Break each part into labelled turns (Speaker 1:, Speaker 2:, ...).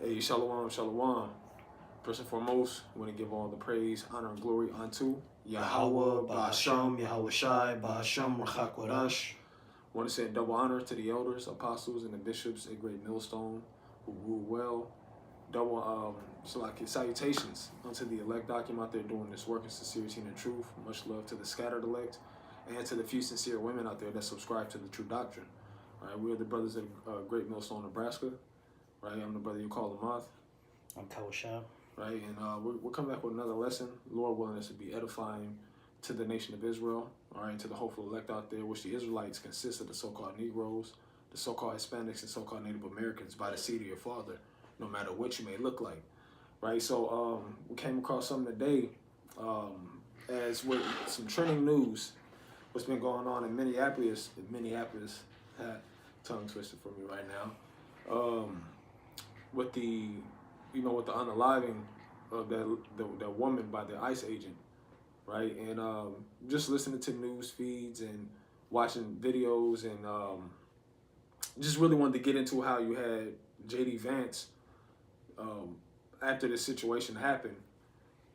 Speaker 1: Hey, shalom, shalom. First and foremost, we want to give all the praise, honor, and glory unto Yahweh, Ba'asham, Yahweh Shai, Ba'asham, Rachak Wadash. I want to say double honor to the elders, apostles, and the bishops, a great millstone who rule well. Double salutations unto the elect document out there doing this work in sincerity and truth. Much love to the scattered elect and to the few sincere women out there that subscribe to the true doctrine. All right, we are the brothers of Great Millstone, Nebraska. Right, I'm the brother you call the moth.
Speaker 2: I'm Kawashab.
Speaker 1: Right, and we're coming back with another lesson. Lord willing, this to be edifying to the nation of Israel. All right, to the hopeful elect out there, which the Israelites consist of the so-called Negroes, the so-called Hispanics, and so-called Native Americans by the seed of your father, no matter what you may look like. Right, so we came across something today, as with some trending news, what's been going on in Minneapolis. Tongue twisted for me right now. With the unaliving of that woman by the ICE agent, right? And just listening to news feeds and watching videos, and just really wanted to get into how you had J.D. Vance after this situation happened,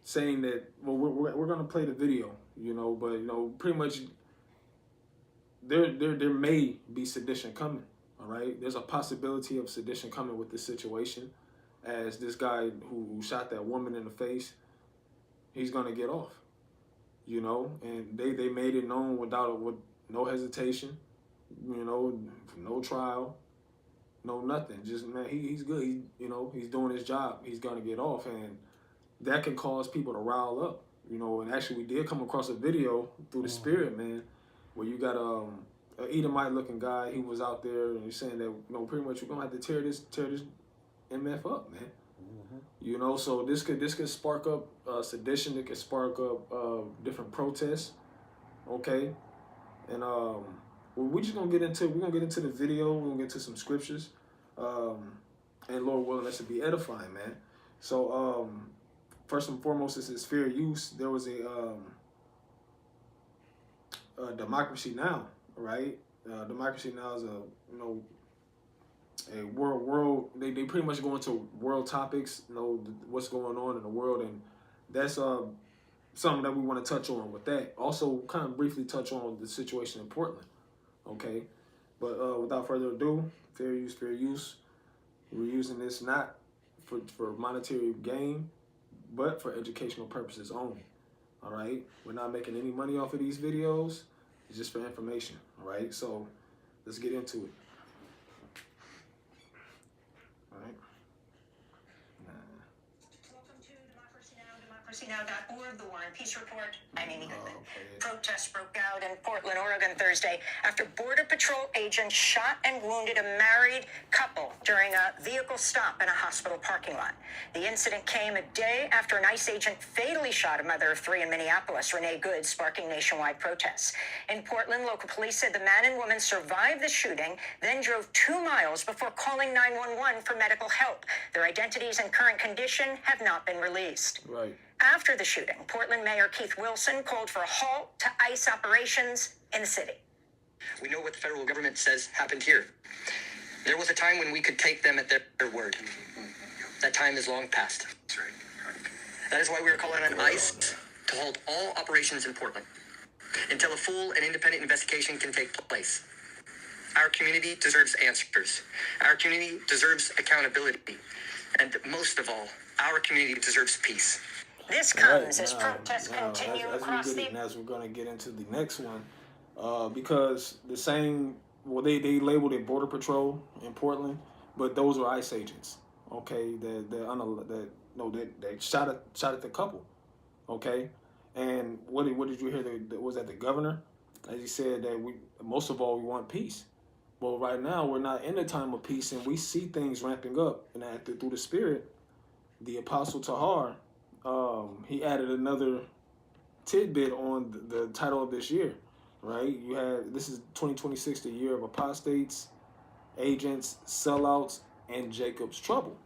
Speaker 1: saying that, well, we're gonna play the video, but pretty much there may be sedition coming. All right, there's a possibility of sedition coming with this situation, as this guy who shot that woman in the face, he's gonna get off, and they made it known with no hesitation, no trial, no nothing. Just, man, he's good. He's doing his job. He's gonna get off, and that can cause people to rile up, And actually, we did come across a video through the spirit, man, where you got an Edomite looking guy. He was out there and he's saying that, pretty much you're gonna have to tear this MF up, man. So this could spark up sedition. It could spark up different protests. Okay, and we're gonna get into the video. We're gonna get to some scriptures, and Lord willing, that should be edifying, man. So first and foremost, this is fair use. There was a Democracy Now, right? Democracy Now is a world. They pretty much go into world topics, what's going on in the world, and that's something that we want to touch on with that. Also, kind of briefly touch on the situation in Portland, okay? But without further ado, fair use. We're using this not for monetary gain, but for educational purposes only. All right, we're not making any money off of these videos. It's just for information. All right, so let's get into it. All right.
Speaker 3: Welcome to Democracy Now, democracynow.org, the War and Peace Report. I'm Amy Goodman. Protests broke out in Portland, Oregon Thursday after Border Patrol agents shot and wounded a married couple during a vehicle stop in a hospital parking lot. The incident came a day after an ICE agent fatally shot a mother of three in Minneapolis, Renee Good, sparking nationwide protests. In Portland, local police said the man and woman survived the shooting, then drove 2 miles before calling 911 for medical help. Their identities and current condition have not been released.
Speaker 1: Right.
Speaker 3: After the shooting, Portland Mayor Keith Wilson called for a halt to ICE operations in the city.
Speaker 4: We know what the federal government says happened here. There was a time when we could take them at their word. That time is long past. That's right. That is why we are calling on ICE to hold all operations in Portland until a full and independent investigation can take place. Our community deserves answers. Our community deserves accountability. And most of all, our community deserves peace.
Speaker 3: This comes as protests continue across the...
Speaker 1: As we're going to get into the next one, because the same, they labeled it Border Patrol in Portland, but those were ICE agents, okay, that shot at the couple, okay, and what did you hear? Was that the governor? As he said that most of all we want peace. Well, right now we're not in a time of peace, and we see things ramping up, and through the Spirit, the Apostle Tahar, he added another tidbit on the title of this year, right? This is 2026, the year of apostates, agents, sellouts, and Jacob's trouble,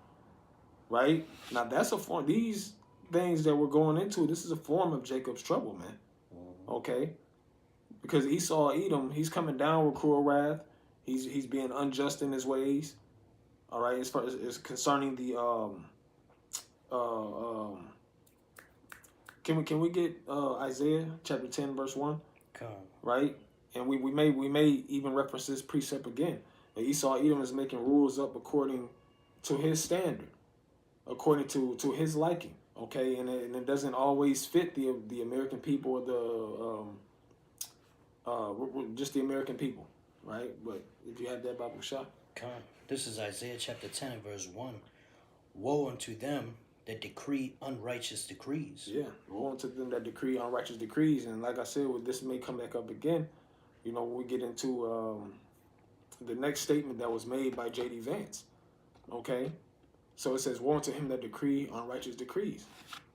Speaker 1: right? Now that's a form. These things that we're going into, this is a form of Jacob's trouble, man. Okay, because Esau, Edom, he's coming down with cruel wrath. He's being unjust in his ways. All right, as far as concerning the can we get Isaiah chapter 10 verse 1?
Speaker 2: Come.
Speaker 1: Right? And we may even reference this precept again. That Esau Edom is making rules up according to his standard, according to his liking. Okay, and it doesn't always fit the American people or just the American people, right? But if you have that Bible shot.
Speaker 2: Come. This is Isaiah chapter 10 and verse 1. Woe unto them that decree unrighteous decrees.
Speaker 1: Yeah, woe unto them that decree unrighteous decrees. And like I said, this may come back up again. You know, when we get into the next statement that was made by J.D. Vance. Okay, so it says, "Woe unto him that decree unrighteous decrees."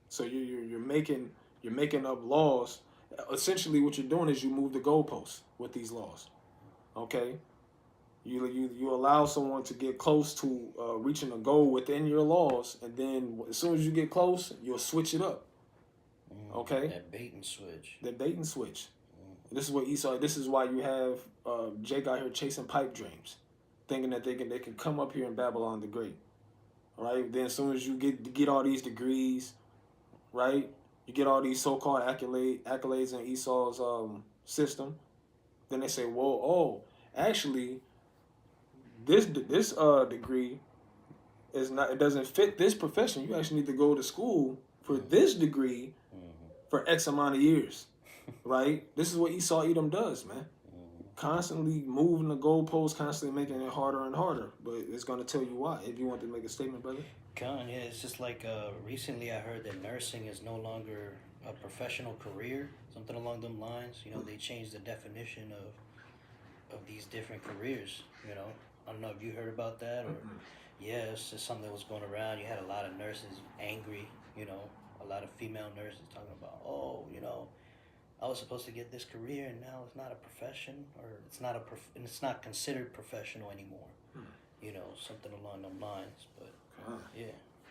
Speaker 1: So you're making up laws. Essentially, what you're doing is you move the goalposts with these laws. Okay, you allow someone to get close to reaching a goal within your laws, and then as soon as you get close, you'll switch it up. Okay,
Speaker 2: That bait and switch.
Speaker 1: the bait and switch. This is what Esau. This is why you have Jake out here chasing pipe dreams, thinking that they can come up here in Babylon the Great. All right. Then as soon as you get all these degrees, right? You get all these so-called accolades in Esau's system. Then they say, "Well, oh, actually, this degree is not. It doesn't fit this profession. You actually need to go to school for this degree for X amount of years." Right? This is what Esau Edom does, man. Constantly moving the goalposts, constantly making it harder and harder. But it's going to tell you why. If you want to make a statement, brother.
Speaker 2: Con, yeah, it's just like recently I heard that nursing is no longer a professional career, something along them lines. You know, they changed the definition of these different careers. You know, I don't know if you heard about that or yeah, it's just something that was going around. You had a lot of nurses angry. You know, a lot of female nurses talking about, oh, you know, I was supposed to get this career, and now it's not a profession, or it's not considered professional anymore. You know, something along them lines. But yeah,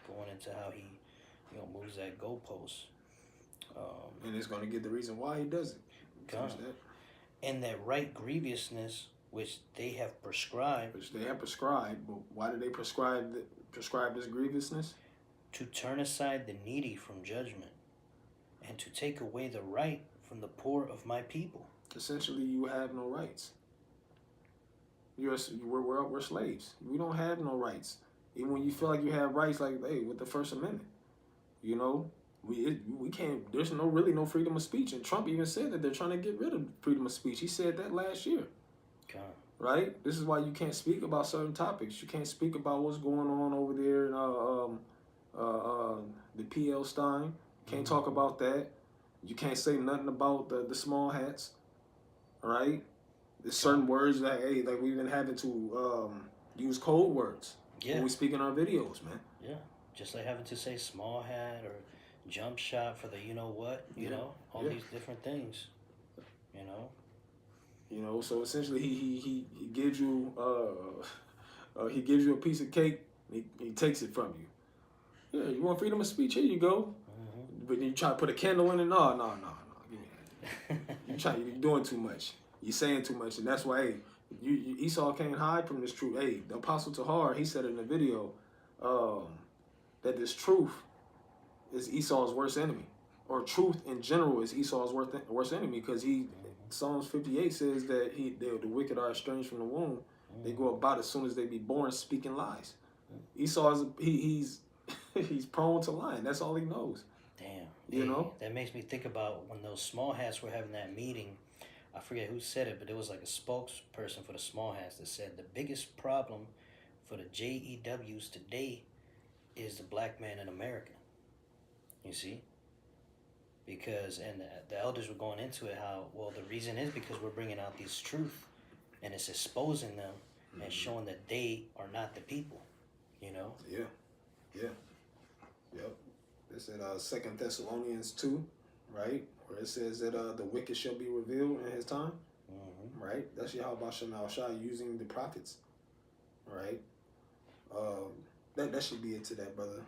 Speaker 2: going into how he, you know, moves that goalpost.
Speaker 1: And it's going to get the reason why he does it.
Speaker 2: And that right grievousness which they have prescribed.
Speaker 1: But why do they prescribe this grievousness?
Speaker 2: To turn aside the needy from judgment, and to take away the right from the poor of my people.
Speaker 1: Essentially, you have no rights. We're slaves. We don't have no rights. Even when you feel like you have rights, like, hey, with the First Amendment, you know, we can't. There's really no freedom of speech. And Trump even said that they're trying to get rid of freedom of speech. He said that last year.
Speaker 2: God.
Speaker 1: Right? This is why you can't speak about certain topics. You can't speak about what's going on over there in the PL Stein. Can't talk about that. You can't say nothing about the small hats, right? There's certain words that, hey, like we've been having to use code words when we speak in our videos, man.
Speaker 2: Yeah, just like having to say small hat or jump shot for the you know what, you know, all these different things, you know.
Speaker 1: You know, so essentially he gives you a piece of cake. He takes it from you. Yeah, you want freedom of speech? Here you go. But then you try to put a candle in it. No. Give me that. You're doing too much. You're saying too much, and that's why, hey, Esau can't hide from this truth. Hey, the Apostle Tahar, he said in the video that this truth is Esau's worst enemy, or truth in general is Esau's worst enemy, because Psalms 58 says that the wicked are estranged from the womb. They go about as soon as they be born speaking lies. Esau he's prone to lying. That's all he knows.
Speaker 2: Damn.
Speaker 1: You know?
Speaker 2: That makes me think about when those small hats were having that meeting. I forget who said it, but it was like a spokesperson for the small hats that said the biggest problem for the JEWs today is the black man in America. You see? Because, and the elders were going into it, how, well, the reason is because we're bringing out this truth, and it's exposing them and showing that they are not the people, you know?
Speaker 1: Yeah. Yep. It's in 2 Thessalonians 2, right? Where it says that the wicked shall be revealed in his time, right? That's Yahweh Shema Shai using the prophets, right? That should be it to that, brother.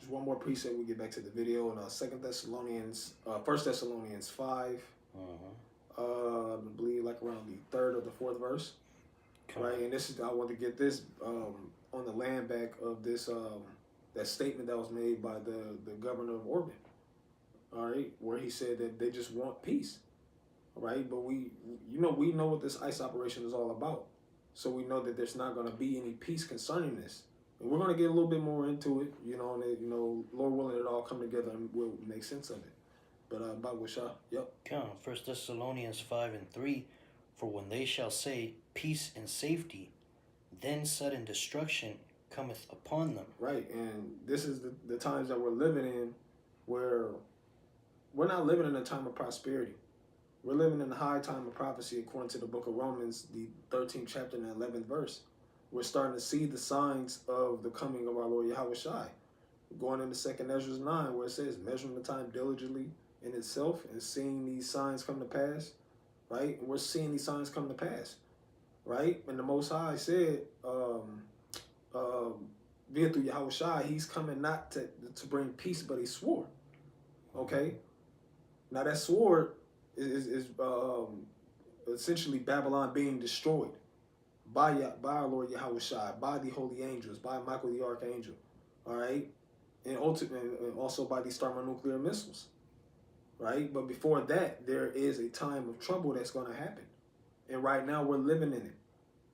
Speaker 1: Just one more precept, we get back to the video. In 1 Thessalonians 5, I believe like around the 3rd or the 4th verse. right? And this is, I want to get this on the land back of this that statement that was made by the governor of Oregon, all right, where he said that they just want peace, right? But we know what this ICE operation is all about, so we know that there's not going to be any peace concerning this, and we're going to get a little bit more into it, and Lord willing, it all come together and we'll make sense of it. But about Wishah, yep.
Speaker 2: Come, 1 Thessalonians 5:3, for when they shall say peace and safety, then sudden destruction cometh upon them.
Speaker 1: Right, and this is the times that we're living in, where we're not living in a time of prosperity. We're living in the high time of prophecy, according to the book of Romans, the 13th chapter and the 11th verse. We're starting to see the signs of the coming of our Lord Yahushua. Going into 2nd Ezra 9, where it says, measuring the time diligently in itself and seeing these signs come to pass, right? And we're seeing these signs come to pass, right? And the Most High said, via through Yahushua, he's coming not to bring peace, but he swore. Okay? Now that sword is essentially Babylon being destroyed by our Lord Yahushua, by the holy angels, by Michael the Archangel, all right? And also by these thermonuclear missiles, right? But before that, there is a time of trouble that's going to happen. And right now, we're living in it.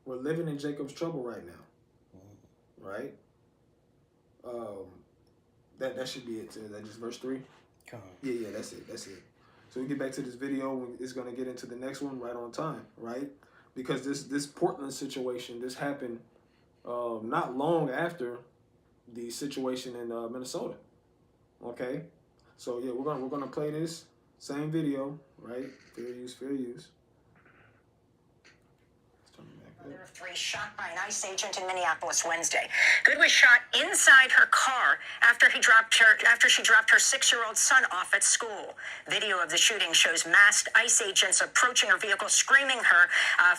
Speaker 1: We're living in Jacob's trouble right now, right? That should be it. Is that just verse 3? Yeah, that's it. So we get back to this video. It's going to get into the next one right on time, right? Because this Portland situation, this happened not long after the situation in Minnesota. Okay, so yeah, we're gonna play this same video, right? Fair use.
Speaker 3: Mother of 3 shot by an ICE agent in Minneapolis Wednesday. Good was shot inside her car after she dropped her 6-year-old son off at school. Video of the shooting shows masked ICE agents approaching her vehicle, screaming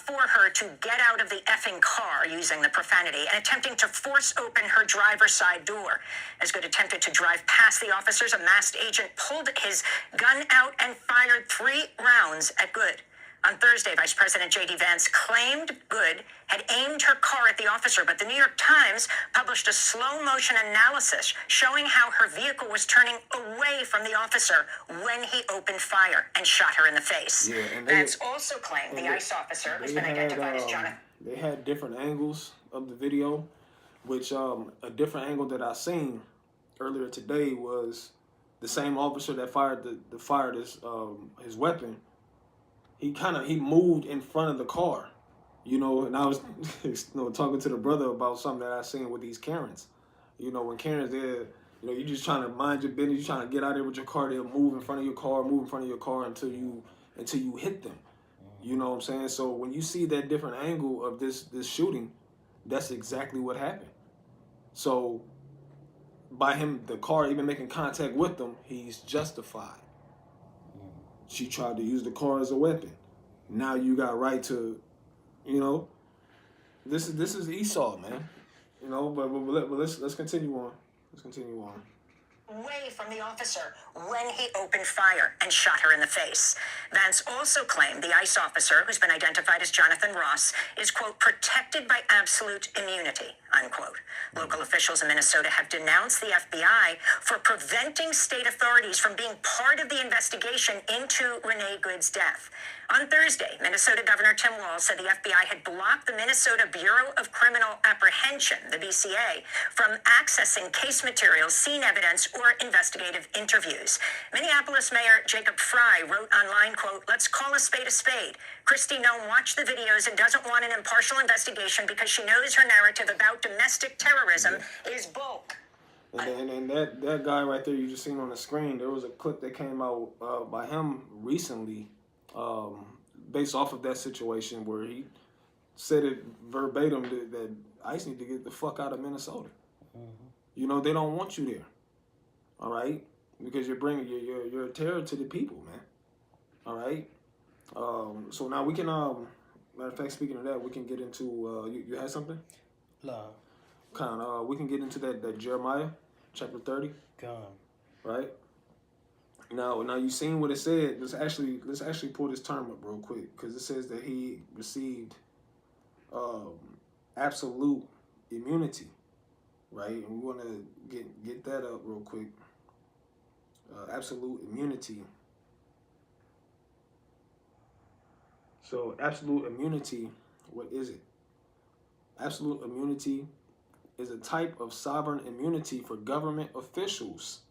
Speaker 3: for her to get out of the effing car, using the profanity, and attempting to force open her driver's side door. As Good attempted to drive past the officers, a masked agent pulled his gun out and fired 3 rounds at Good. On Thursday, Vice President J.D. Vance claimed Good had aimed her car at the officer, but the New York Times published a slow-motion analysis showing how her vehicle was turning away from the officer when he opened fire and shot her in the face.
Speaker 1: Yeah, and
Speaker 3: Vance also claimed the ICE officer, who's been identified as Jonathan.
Speaker 1: They had different angles of the video, which a different angle that I seen earlier today was the same officer that fired his weapon. He moved in front of the car, and I was talking to the brother about something that I seen with these Karens. When Karens, they're, you're just trying to mind your business, you're trying to get out there with your car, they'll move in front of your car until you hit them. You know what I'm saying? So when you see that different angle of this shooting, that's exactly what happened. So by the car even making contact with them, he's justified. She tried to use the car as a weapon. Now you got right to, this is Esau, man. But let's continue on.
Speaker 3: Away from the officer when he opened fire and shot her in the face. Vance also claimed the ICE officer, who's been identified as Jonathan Ross, is, quote, protected by absolute immunity, unquote. Local officials in Minnesota have denounced the FBI for preventing state authorities from being part of the investigation into Renee Good's death. On Thursday, Minnesota Governor Tim Walz said the FBI had blocked the Minnesota Bureau of Criminal Apprehension, the BCA, from accessing case materials, scene evidence, or investigative interviews. Minneapolis Mayor Jacob Fry wrote online, quote, let's call a spade a spade. Kristi Noem watched the videos and doesn't want an impartial investigation because she knows her narrative about domestic terrorism is bull.
Speaker 1: And that guy right there you just seen on the screen, there was a clip that came out by him recently, based off of that situation where he said it verbatim that ICE need to get the fuck out of Minnesota. Mm-hmm. They don't want you there. All right, because you're bringing you're a terror to the people, man. All right. So now we can matter of fact, speaking of that, we can get into you had something?
Speaker 2: No.
Speaker 1: We can get into that Jeremiah chapter 30. Right. Now you seen what it said. Let's actually pull this term up real quick, because it says that he received absolute immunity, right? And we want to get that up real quick. Absolute immunity. So absolute immunity, what is it? Absolute immunity is a type of sovereign immunity for government officials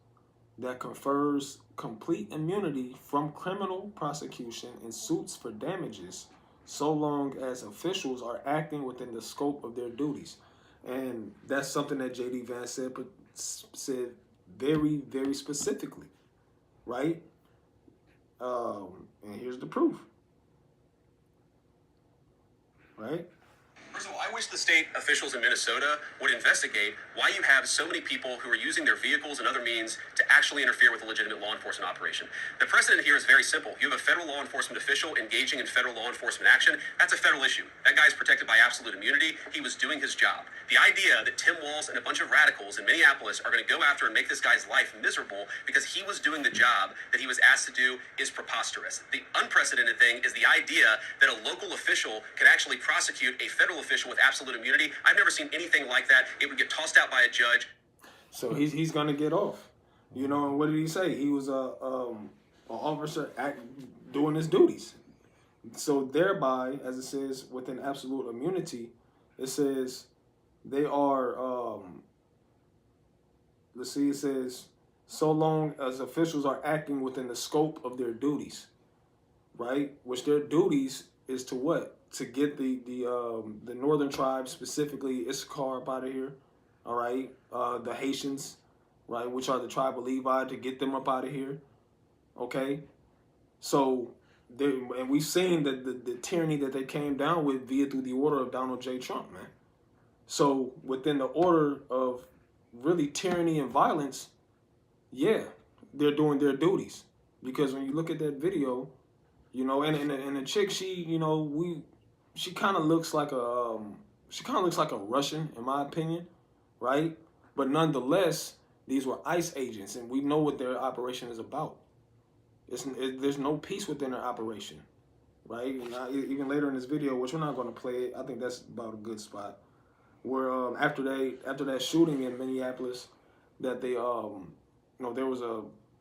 Speaker 1: that confers complete immunity from criminal prosecution and suits for damages so long as officials are acting within the scope of their duties. And that's something that J.D. Vance said very, very specifically, right? And here's the proof, right?
Speaker 5: First of all, I wish the state officials in Minnesota would investigate why you have so many people who are using their vehicles and other means to actually interfere with a legitimate law enforcement operation. The precedent here is very simple. You have a federal law enforcement official engaging in federal law enforcement action. That's a federal issue. That guy's protected by absolute immunity. He was doing his job. The idea that Tim Walz and a bunch of radicals in Minneapolis are going to go after and make this guy's life miserable because he was doing the job that he was asked to do is preposterous. The unprecedented thing is the idea that a local official can actually prosecute a federal official with absolute immunity. I've never seen anything like that. It would get tossed out by a judge.
Speaker 1: So he's gonna get off, you know. And what did he say? He was an officer doing his duties. So thereby, as it says within absolute immunity, it says they are. Let's see. It says so long as officials are acting within the scope of their duties, right? Which their duties is to what? To get the northern tribes, specifically Issachar, up out of here, all right? The Haitians, right, which are the tribe of Levi, to get them up out of here, okay? So, and we've seen the tyranny that they came down with through the order of Donald J. Trump, man. So, within the order of really tyranny and violence, yeah, they're doing their duties. Because when you look at that video, you know, and the chick, she kind of looks like a Russian, in my opinion, right? But nonetheless, these were ICE agents, and we know what their operation is about. There's no peace within their operation, right? And even later in this video, which we're not going to play it, I think that's about a good spot, where after that shooting in Minneapolis, that they there was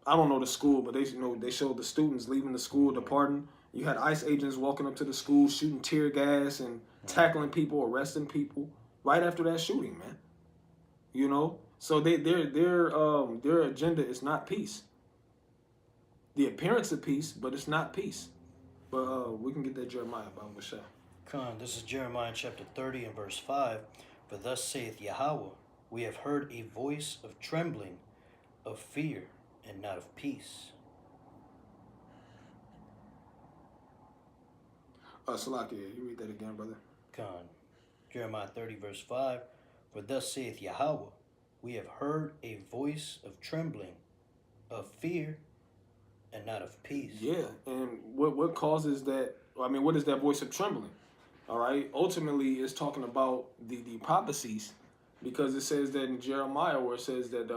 Speaker 1: I don't know the school, but they showed the students leaving the school, departing. You had ICE agents walking up to the school, shooting tear gas and tackling people, arresting people right after that shooting, man. You know, so their agenda is not peace. The appearance of peace, but it's not peace. But we can get that Jeremiah about Michelle.
Speaker 2: Con, this is Jeremiah chapter 30 and verse 5. For thus saith Yahweh, we have heard a voice of trembling, of fear, and not of peace.
Speaker 1: Salakia, you read that again, brother.
Speaker 2: Con, Jeremiah 30 verse 5. For thus saith Yahweh, we have heard a voice of trembling, of fear, and not of peace.
Speaker 1: Yeah, and what causes that? I mean, what is that voice of trembling? All right, ultimately, it's talking about the prophecies, because it says that in Jeremiah, where it says that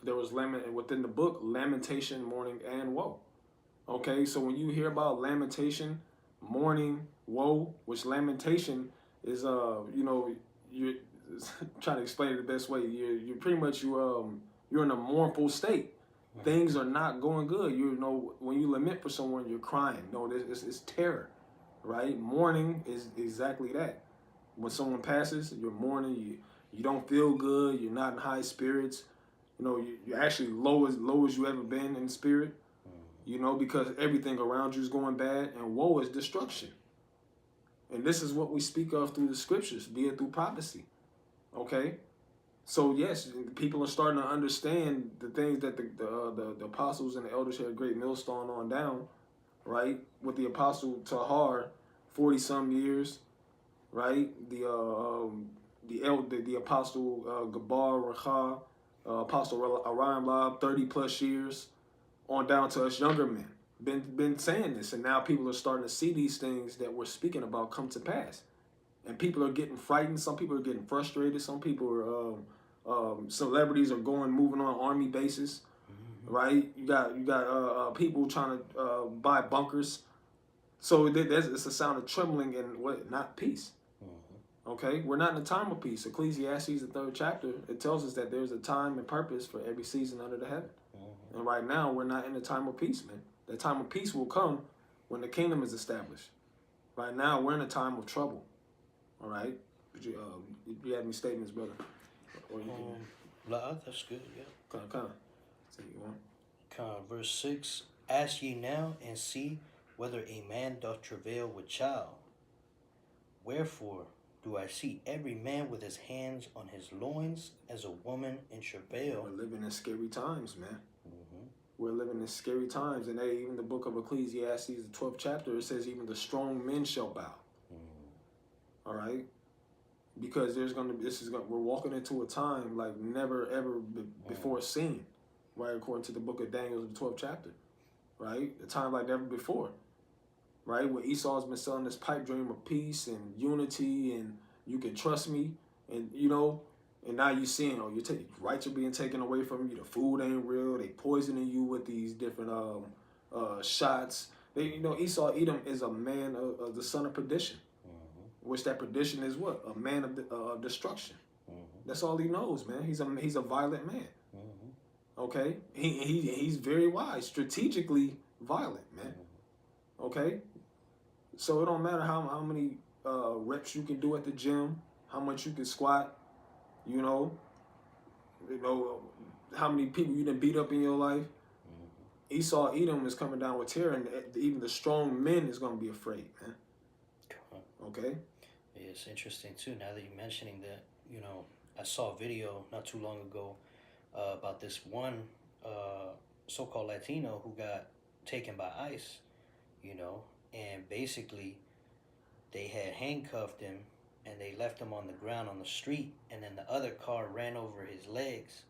Speaker 1: there was within the book lamentation, mourning, and woe. Okay, so when you hear about lamentation, mourning, woe, which lamentation is you're trying to explain it the best way. You're pretty much you're in a mournful state. Things are not going good. You know, when you lament for someone, you're crying. No, it's terror, right? Mourning is exactly that. When someone passes, you're mourning. You don't feel good. You're not in high spirits. You know, you're actually low as you ever been in spirit. You know, because everything around you is going bad, and woe is destruction. And this is what we speak of through the scriptures, be it through prophecy. Okay? So yes, people are starting to understand the things that the apostles and the elders had a great millstone on down, right? With the apostle Tahar, 40-some years, right? The apostle Gabar Racha, apostle Ariam Lab, 30+ years, on down to us younger men. Been saying this, and now people are starting to see these things that we're speaking about come to pass. And people are getting frightened. Some people are getting frustrated. Some people are celebrities are moving on army bases, right? You got people trying to buy bunkers. So it's a sound of trembling and not peace. Okay, we're not in a time of peace. Ecclesiastes, the 3rd chapter, it tells us that there's a time and purpose for every season under the heaven. And right now, we're not in a time of peace, man. The time of peace will come when the kingdom is established. Right now, we're in a time of trouble. All right? You have any statements, brother? Or you can...
Speaker 2: Nah, that's good, yeah.
Speaker 1: Kind of. So you want?
Speaker 2: Verse 6, ask ye now and see whether a man doth travail with child. Wherefore do I see every man with his hands on his loins as a woman in travail?
Speaker 1: We're living in scary times, man. We're living in scary times. And even the book of Ecclesiastes, the 12th chapter, it says even the strong men shall bow. All right? Because we're walking into a time like never ever before seen, right? According to the book of Daniel, the 12th chapter, right? A time like never before, right? Where Esau's been selling this pipe dream of peace and unity and you can trust me, and and now you seeing, your rights are being taken away from you. The food ain't real. They poisoning you with these different shots. Esau Edom is a man of the son of perdition. Which that perdition is what? A man of destruction. That's all he knows, man. He's a violent man. Okay? He's very wise, strategically violent, man. Okay? So it don't matter how many reps you can do at the gym, how much you can squat, how many people you done beat up in your life. Esau Edom is coming down with terror, and even the strong men is going to be afraid, man. Okay?
Speaker 2: It's interesting too, now that you're mentioning that, I saw a video not too long ago about this one so-called Latino who got taken by ICE, and basically they had handcuffed him and they left him on the ground on the street, and then the other car ran over his legs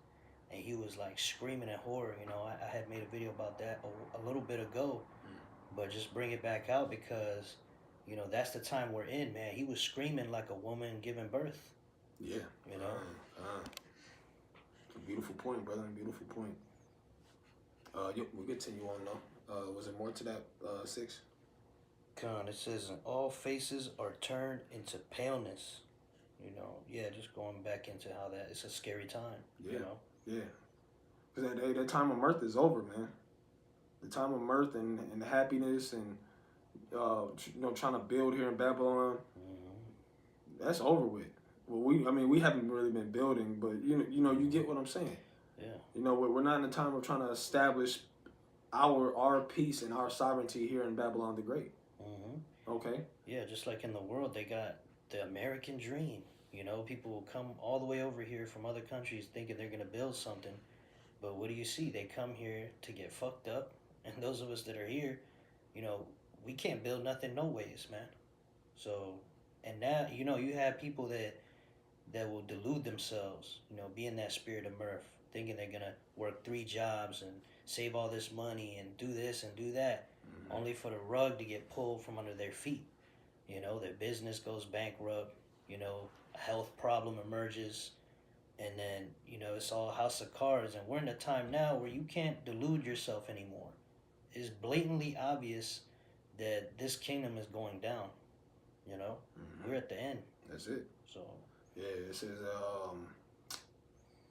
Speaker 2: and he was like screaming in horror. I had made a video about that a little bit ago, but just bring it back out because that's the time we're in, man. He was screaming like a woman giving birth.
Speaker 1: Yeah. Beautiful point, brother. Beautiful point. We'll continue on, though. Was there more to that 6?
Speaker 2: It says, and all faces are turned into paleness. Just going back into how that it's a scary time.
Speaker 1: Yeah. Because that time of mirth is over, man. The time of mirth and happiness and trying to build here in Babylon, that's over with. Well, we haven't really been building, but you get what I'm saying.
Speaker 2: Yeah.
Speaker 1: We're not in a time of trying to establish our peace and our sovereignty here in Babylon the Great. Okay.
Speaker 2: Yeah, just like in the world, they got the American dream. People will come all the way over here from other countries thinking they're gonna build something, but what do you see? They come here to get fucked up, and those of us that are here, we can't build nothing no ways, man. So, and now, you have people that will delude themselves, be in that spirit of mirth, thinking they're going to work 3 jobs and save all this money and do this and do that, only for the rug to get pulled from under their feet. Their business goes bankrupt, a health problem emerges, and then, it's all a house of cards. And we're in a time now where you can't delude yourself anymore. It's blatantly obvious that this kingdom is going down. We're at the end.
Speaker 1: That's it.
Speaker 2: So
Speaker 1: yeah, it says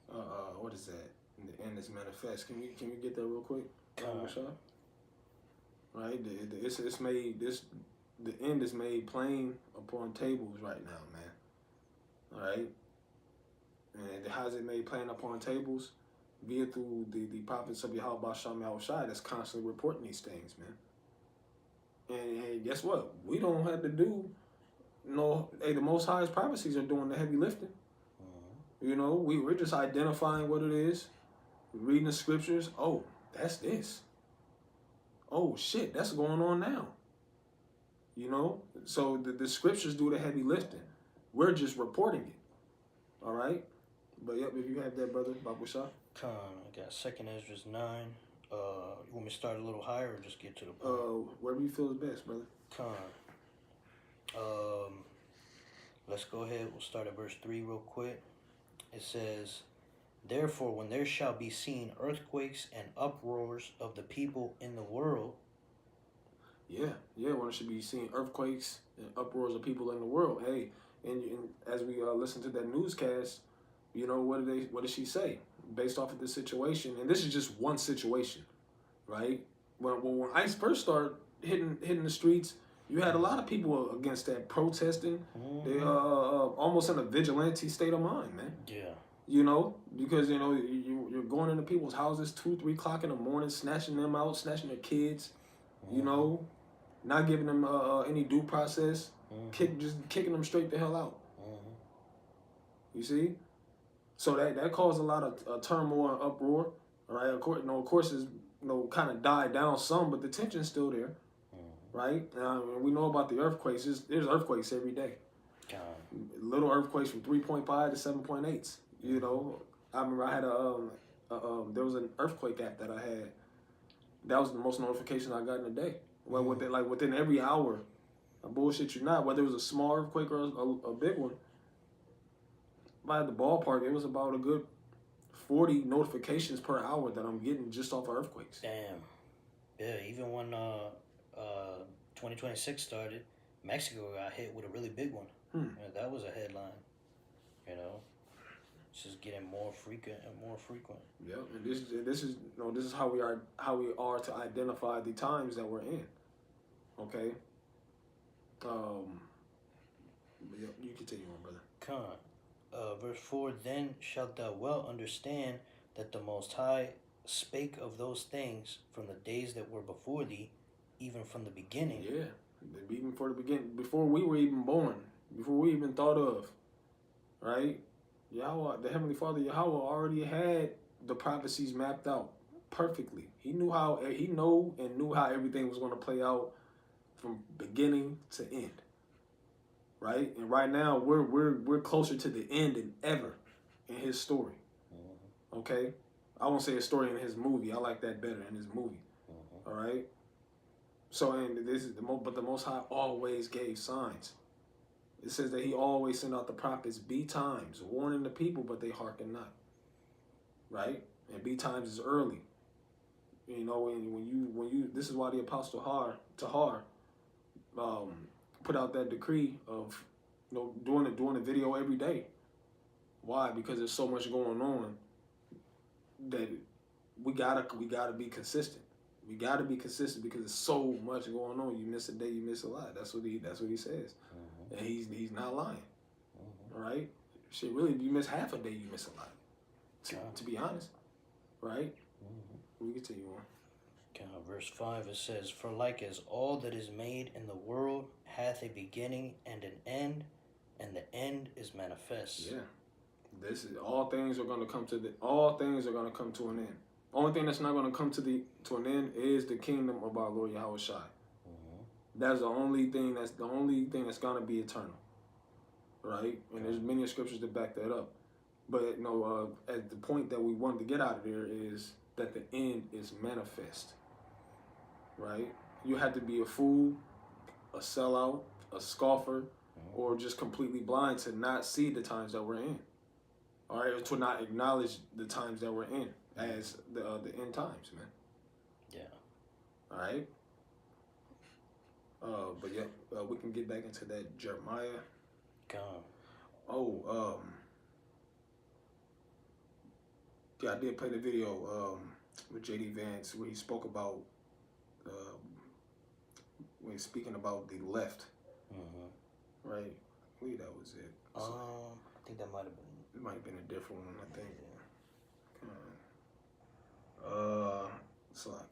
Speaker 1: what is that? The end is manifest. Can you get that real quick? Right, it's made the end is made plain upon tables right now, man. All right, and how's it made plain upon tables? Via through the prophets of Yahweh Shem Yahushai that's constantly reporting these things, man. And guess what? We don't have to do the Most High's prophecies are doing the heavy lifting. We're just identifying what it is, reading the scriptures. Oh, that's this. Oh shit, that's going on now. So the scriptures do the heavy lifting. We're just reporting it. All right. But yep, if you have that, brother, Babu Shah.
Speaker 2: I got 2nd Ezra 9. You want me to start a little higher or just get to the point?
Speaker 1: Wherever you feel is best, brother.
Speaker 2: Let's go ahead. We'll start at verse 3 real quick. It says, therefore, when there shall be seen earthquakes and uproars of the people in the world.
Speaker 1: Yeah, when there should be seen earthquakes and uproars of people in the world. Hey, And as we listen to that newscast, you know, what did she say based off of this situation? And this is just one situation, right? When ICE first started hitting the streets, you had a lot of people against that protesting. They almost in a vigilante state of mind, man.
Speaker 2: Yeah.
Speaker 1: You know, because you know you're going into people's houses 2, 3 o'clock in the morning, snatching them out, snatching their kids. You know, not giving them any due process, just kicking them straight the hell out. You see, so that caused a lot of turmoil and uproar. All right, of course, it's kind of died down some, but the tension's still there, right? We know about the earthquakes. There's earthquakes every day. Little earthquakes from 3.5 to 7.8. You know, I remember I had there was an earthquake app that I had. That was the most notifications I got in a day. Well, within every hour, I bullshit you not, whether it was a small earthquake or a big one. By the ballpark, it was about a good 40 notifications per hour that I'm getting just off of earthquakes.
Speaker 2: Damn. Yeah, even when 2026 started, Mexico got hit with a really big one. That was a headline. You know, it's just getting more frequent and more frequent.
Speaker 1: Yep, and this is how we are to identify the times that we're in. Okay. You continue on, brother.
Speaker 2: Verse 4, then shalt thou well understand that the Most High spake of those things from the days that were before thee, even from the beginning.
Speaker 1: Yeah, even for the beginning, before we were even born, before we even thought of, right? Yahweh, the Heavenly Father, Yahweh already had the prophecies mapped out perfectly. He knew how everything was going to play out from beginning to end. Right? And right now we're closer to the end than ever in his story. Okay? I won't say a story in his movie. I like that better, in his movie. All right? So, and this is but the Most High always gave signs. It says that he always sent out the prophets times, warning the people, but they hearken not. Right? And times is early. You know, when you this is why the Apostle Tahar put out that decree of doing a video every day. Why? Because there's so much going on that we gotta be consistent. We gotta be consistent because there's so much going on. You miss a day, you miss a lot. That's what he says, and he's not lying. All right, shit. Really, you miss half a day, you miss a lot. To be honest, right? We continue on.
Speaker 2: Verse 5, it says, for like as all that is made in the world hath a beginning and an end, and the end is manifest.
Speaker 1: Yeah, this is all things are going to come to an end. Only thing that's not going to come to an end is the kingdom of our Lord Yahweh Shai. That's the only thing that's going to be eternal, right? And there's many scriptures that back that up. But at the point that we wanted to get out of there is that the end is manifest. Right? You had to be a fool, a sellout, a scoffer, or just completely blind to not see the times that we're in. All right? To not acknowledge the times that we're in as the end times, man.
Speaker 2: Yeah.
Speaker 1: All right? But yeah, we can get back into that Jeremiah. Yeah, I did play the video with J.D. Vance where he spoke about when he's speaking about the left, right? I believe that was it.
Speaker 2: I think that might have been.
Speaker 1: It might have been a different one, I think.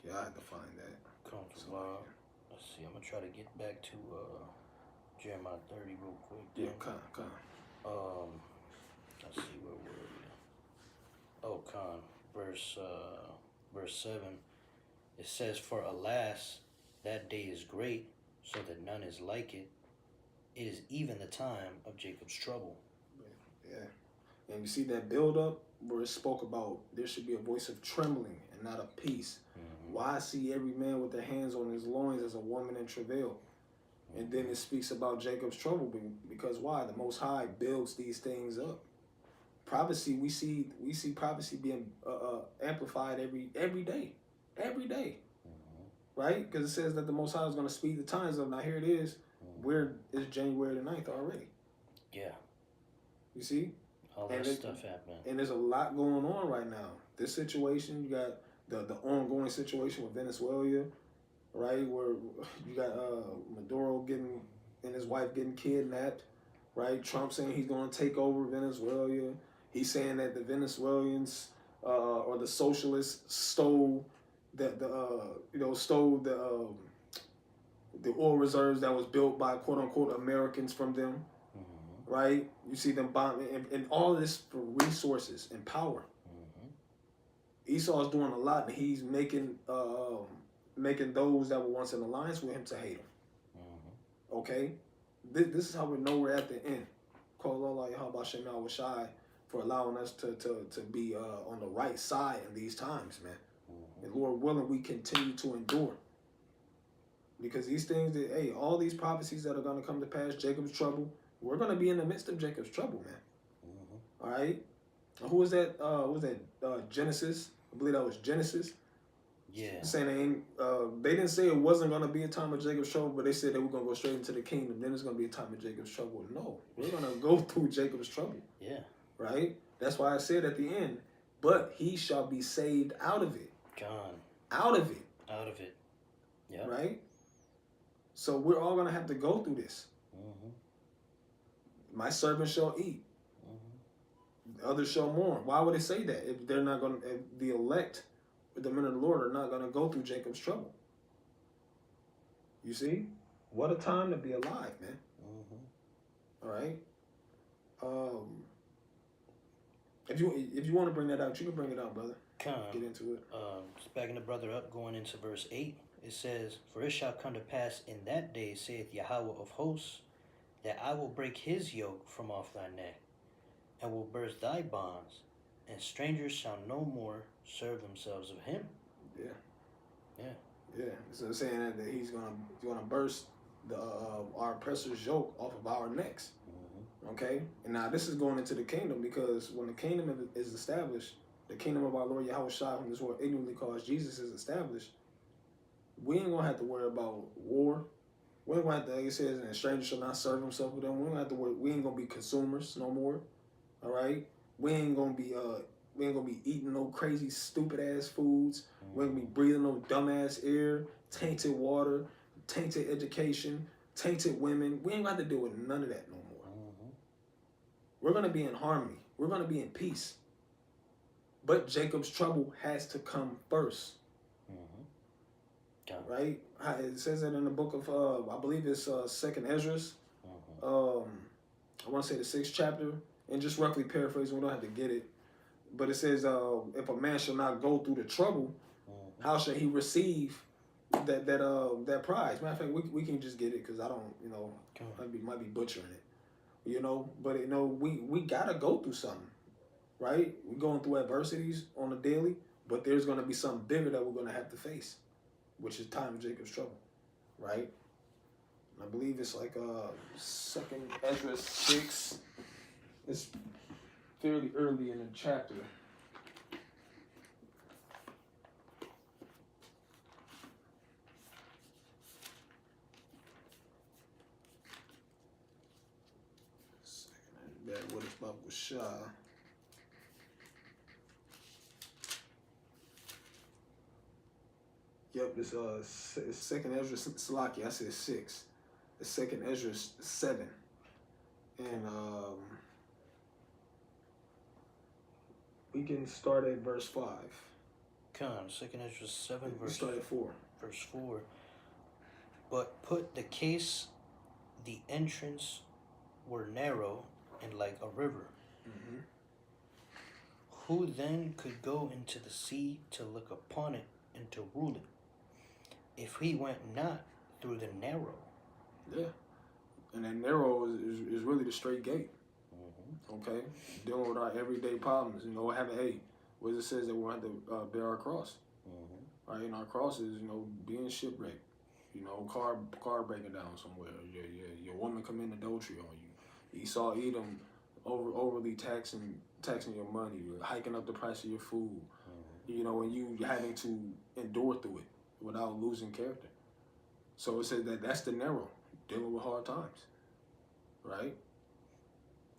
Speaker 1: Yeah, I had to find that.
Speaker 2: Let's see. I'm gonna try to get back to Jeremiah 30 real quick.
Speaker 1: Yeah, come.
Speaker 2: Let's see, where were we? Verse 7. It says, for alas, that day is great, so that none is like it. It is even the time of Jacob's trouble.
Speaker 1: Yeah. And you see that build up where it spoke about there should be a voice of trembling and not of peace. Why see every man with their hands on his loins as a woman in travail? And then it speaks about Jacob's trouble because why? The Most High builds these things up. Prophecy, we see prophecy being amplified every day. Right? Because it says that the Most High is going to speed the times up. Now here it is. It's January the 9th already.
Speaker 2: Yeah.
Speaker 1: You see?
Speaker 2: All that stuff happening.
Speaker 1: And there's a lot going on right now. This situation, you got the ongoing situation with Venezuela, right? Where you got Maduro and his wife getting kidnapped, right? Trump saying he's going to take over Venezuela. He's saying that the Venezuelans or the socialists stole the oil reserves that was built by quote unquote Americans from them, right? You see them bombing and all this for resources and power. Esau's doing a lot, and he's making those that were once in alliance with him to hate him. Okay, this is how we know we're at the end. Call Allah Yahweh Shem Shai for allowing us to be on the right side in these times, man. And Lord willing, we continue to endure. Because these things that, hey, all these prophecies that are going to come to pass, Jacob's trouble, we're going to be in the midst of Jacob's trouble, man. All right? Who was that? Genesis? I believe that was Genesis.
Speaker 2: Yeah.
Speaker 1: Saying they didn't say it wasn't going to be a time of Jacob's trouble, but they said that we're going to go straight into the kingdom. Then it's going to be a time of Jacob's trouble. No, we're going to go through Jacob's trouble.
Speaker 2: Yeah.
Speaker 1: Right? That's why I said at the end, but he shall be saved out of it.
Speaker 2: Gone.
Speaker 1: Out of it.
Speaker 2: Out of it. Yeah.
Speaker 1: Right? So we're all going to have to go through this. My servant shall eat. Others shall mourn. Why would it say that if they're not going to, if the elect, the men of the Lord are not going to go through Jacob's trouble? You see? What a time to be alive, man. All right? If you want to bring that out, you can bring it out, brother. Get into it.
Speaker 2: Just backing the brother up, going into verse 8, it says, "For it shall come to pass in that day, saith Yahweh of hosts, that I will break his yoke from off thy neck, and will burst thy bonds, and strangers shall no more serve themselves of him."
Speaker 1: Yeah. So saying that he's gonna burst our oppressor's yoke off of our necks. Okay, and now this is going into the kingdom, because when the kingdom is established, the kingdom of our Lord Yahweh Shai, whom this world ignorantly calls Jesus, is established. We ain't gonna have to worry about war. We ain't gonna have to, like it says, and strangers shall not serve himself with them. We don't have to worry. We ain't gonna be consumers no more. All right, we ain't gonna be eating no crazy stupid ass foods. We ain't gonna be breathing no dumbass air, tainted water, tainted education, tainted women. We ain't gonna have to deal with none of that no more. We're going to be in harmony. We're going to be in peace. But Jacob's trouble has to come first. Right? It says that in the book of, I believe it's 2nd Esdras. I want to say the 6th chapter. And just roughly paraphrasing, we don't have to get it. But it says, if a man shall not go through the trouble, how shall he receive that prize? Matter of fact, we can just get it, because I don't, might be butchering it. But we gotta go through something, right? We're going through adversities on a daily, but there's gonna be something bigger that we're gonna have to face, which is time of Jacob's trouble, right? And I believe it's like 2nd Ezra 6. It's fairly early in the chapter. What is Baba Shah? Yep, it's 2nd Ezra Salaki. I said 6. It's 2nd Ezra 7, and we can start at verse 5.
Speaker 2: Come on, 2nd Ezra 7,
Speaker 1: We start at 4.
Speaker 2: Verse 4. "But put the case, the entrance were narrow and like a river. Who then could go into the sea to look upon it and to rule it, if he went not through the narrow?"
Speaker 1: Yeah, and that narrow is really the straight gate. Okay, dealing with our everyday problems. What it says that we have to bear our cross. Right, and our cross is being shipwrecked. Car breaking down somewhere. Your woman committing adultery on you. Esau, Edom, overly taxing your money. You're hiking up the price of your food. And you having to endure through it without losing character. So it says that's the narrow, dealing with hard times, right?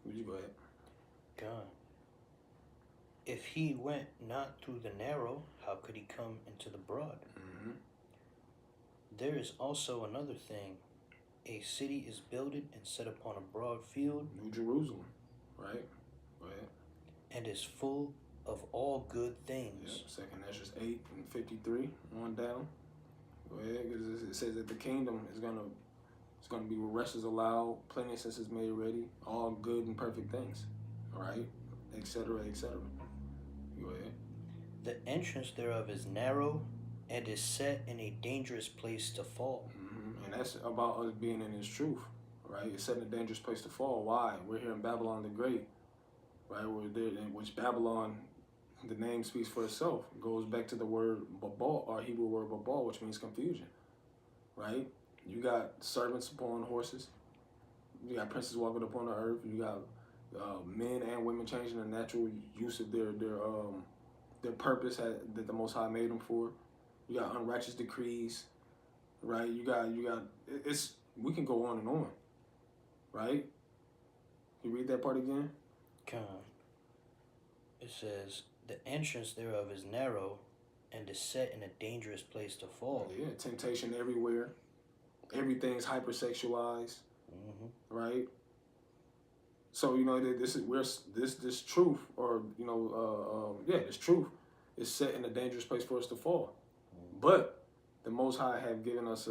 Speaker 1: You go ahead.
Speaker 2: God. If he went not through the narrow, how could he come into the broad?
Speaker 1: Mm-hmm.
Speaker 2: There is also another thing. A city is builded and set upon a broad field,
Speaker 1: New Jerusalem, right? Go ahead.
Speaker 2: and is full of all good things.
Speaker 1: Yep. Second Ezra 8:53 on down. Go ahead, because it says that the kingdom is gonna be where rest is allowed, plenteousness is made ready, all good and perfect things, all right, etc., etc. Go ahead.
Speaker 2: The entrance thereof is narrow, and is set in a dangerous place to fall.
Speaker 1: And that's about us being in His truth, right? It's set in a dangerous place to fall. Why? We're here in Babylon the Great, right? We're there, in which Babylon, the name speaks for itself. It goes back to the word babal, or Hebrew word babal, which means confusion, right? You got servants upon horses. You got princes walking upon the earth. You got men and women changing the natural use of their purpose that the Most High made them for. You got unrighteous decrees, right? You got it's we can go on, right? You read that part again?
Speaker 2: Come. It says, the entrance thereof is narrow, and is set in a dangerous place to fall.
Speaker 1: Yeah, temptation everywhere. Everything's hypersexualized, right? So this truth, or this truth is set in a dangerous place for us to fall. But the Most High have given us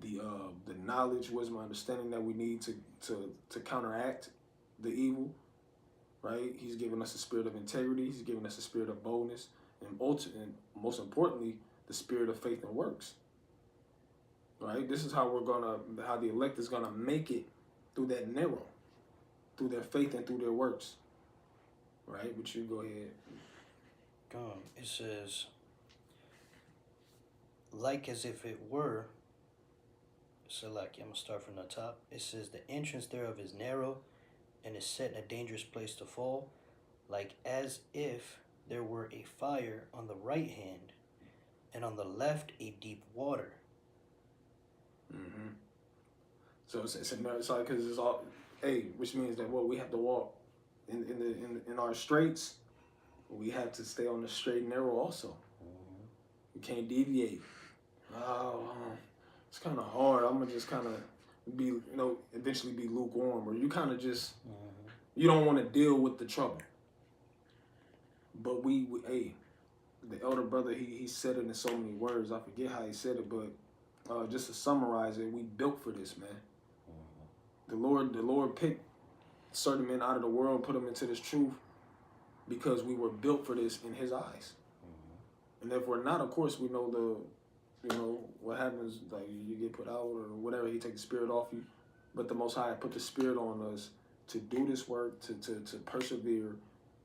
Speaker 1: the knowledge, wisdom, understanding that we need to counteract the evil, right? He's given us a spirit of integrity. He's given us a spirit of boldness, and most importantly, the spirit of faith and works. Right? This is how how the elect is gonna make it through that narrow, through their faith and through their works. Right? But you go ahead.
Speaker 2: It says, like as if it were. So I'm gonna start from the top. It says, the entrance thereof is narrow, and is set in a dangerous place to fall, like as if there were a fire on the right hand, and on the left a deep water.
Speaker 1: So it's like, because it's all, which means that we have to walk in our straights. We have to stay on the straight and narrow also. We can't deviate. It's kind of hard. I'm gonna just kind of be, eventually be lukewarm, or you kind of just you don't want to deal with the trouble. But we the elder brother, he said it in so many words. I forget how he said it, but just to summarize it, we built for this, man. The Lord picked certain men out of the world, put them into this truth, because we were built for this in His eyes. And if we're not, of course, we know what happens. Like, you get put out or whatever. He take the spirit off you. But the Most High put the spirit on us to do this work, to persevere,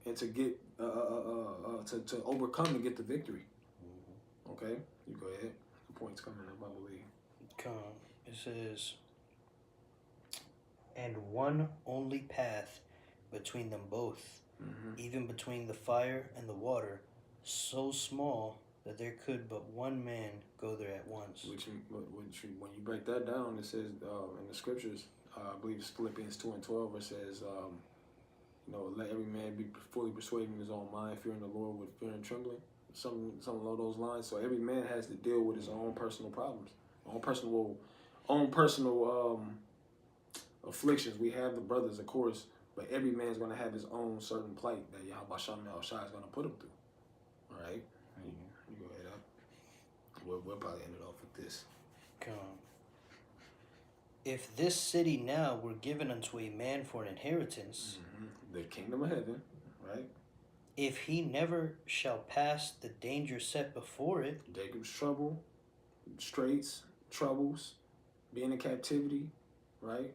Speaker 1: and to get to overcome and get the victory. Okay, you go ahead. The point's coming up, I believe.
Speaker 2: It says, and one only path between them both, even between the fire and the water, so small that there could but one man go there at once.
Speaker 1: Which when you break that down, it says in the scriptures, I believe it's Philippians 2:12, it says, let every man be fully persuaded in his own mind, fearing the Lord with fear and trembling. Something along those lines. So every man has to deal with his own personal problems, own personal afflictions. We have the brothers, of course, but every man's going to have his own certain plight that Yahweh Shai is going to put him through. All right? You go ahead up. We'll probably end it off with this.
Speaker 2: If this city now were given unto a man for an inheritance,
Speaker 1: the kingdom of heaven, right?
Speaker 2: If he never shall pass the danger set before it,
Speaker 1: Jacob's trouble, straits, troubles, being in captivity, right?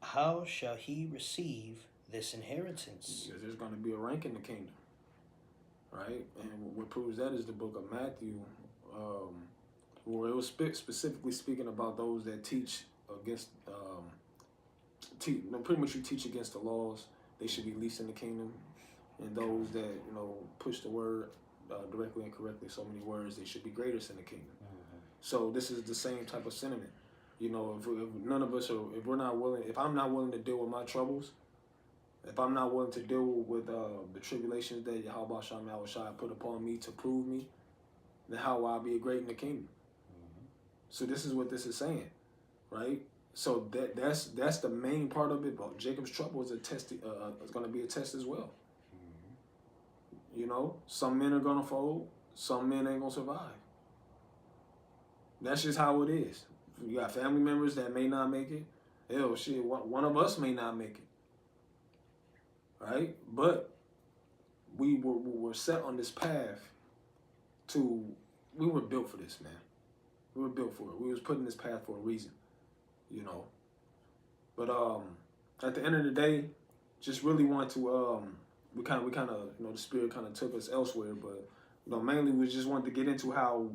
Speaker 2: How shall he receive this inheritance?
Speaker 1: Because there's going to be a rank in the kingdom, right? And what proves that is the book of Matthew, where it was specifically speaking about those that teach against, pretty much you teach against the laws. They should be least in the kingdom. And those that, push the word directly and correctly, so many words, they should be greatest in the kingdom. So this is the same type of sentiment, You know, if none of us are, if we're not willing, if I'm not willing to deal with my troubles, if I'm not willing to deal with the tribulations that Yahweh Shem Shai put upon me to prove me, then how will I be great in the kingdom? So this is what this is saying, right? So that's the main part of it. But Jacob's trouble is a test. It's going to be a test as well. You know, some men are going to fold. Some men ain't going to survive. That's just how it is. You got family members that may not make it. Hell, shit, one of us may not make it. Right? But we were set on this path we were built for this, man. We were built for it. We was put in this path for a reason, you know. But at the end of the day, just really want to we kind of you know, the spirit kind of took us elsewhere, but you know, mainly we just wanted to get into how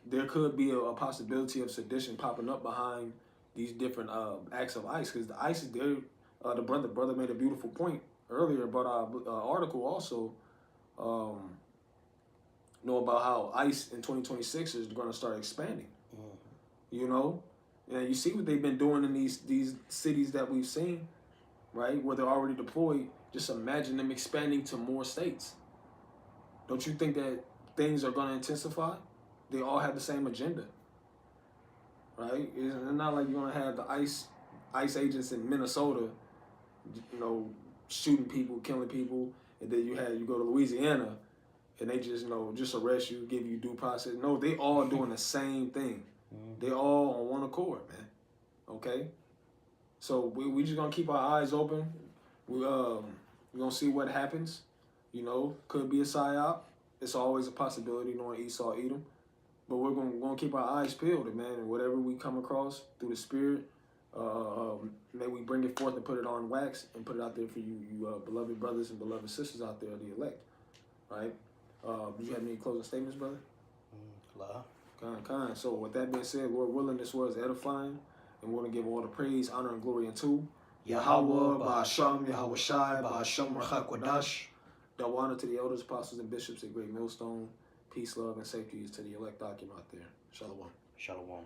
Speaker 1: there could be a possibility of sedition popping up behind these different acts of ICE, because the ICE is there. The brother made a beautiful point earlier about our article also. Know about how ICE in 2026 is going to start expanding. You know, and you see what they've been doing in these cities that we've seen, right, where they're already deployed. Just imagine them expanding to more states. Don't you think that things are going to intensify? They all have the same agenda, right? It's not like you're going to have the ICE agents in Minnesota, you know, shooting people, killing people, and then you go to Louisiana, and they just, you know, just arrest you, give you due process. No, they all doing the same thing. They all on one accord, man. Okay? So we just gonna keep our eyes open. We gonna see what happens. You know, could be a psyop. It's always a possibility, knowing Esau, Edom. But we're gonna keep our eyes peeled, man. And whatever we come across through the Spirit, may we bring it forth and put it on wax and put it out there for you beloved brothers and beloved sisters out there, the elect, right? Do you have any closing statements, brother? Kind. So with that being said, Lord willing, this was edifying, and we want to give all the praise, honor, and glory unto Yahweh, Ba'asham, Yahweh Shai, Ba'asham, Rachak Wadash. Double honor to the elders, apostles, and bishops at Great Millstone. Peace, love, and safety is to the elect document out there. Shalom.
Speaker 2: Shalom.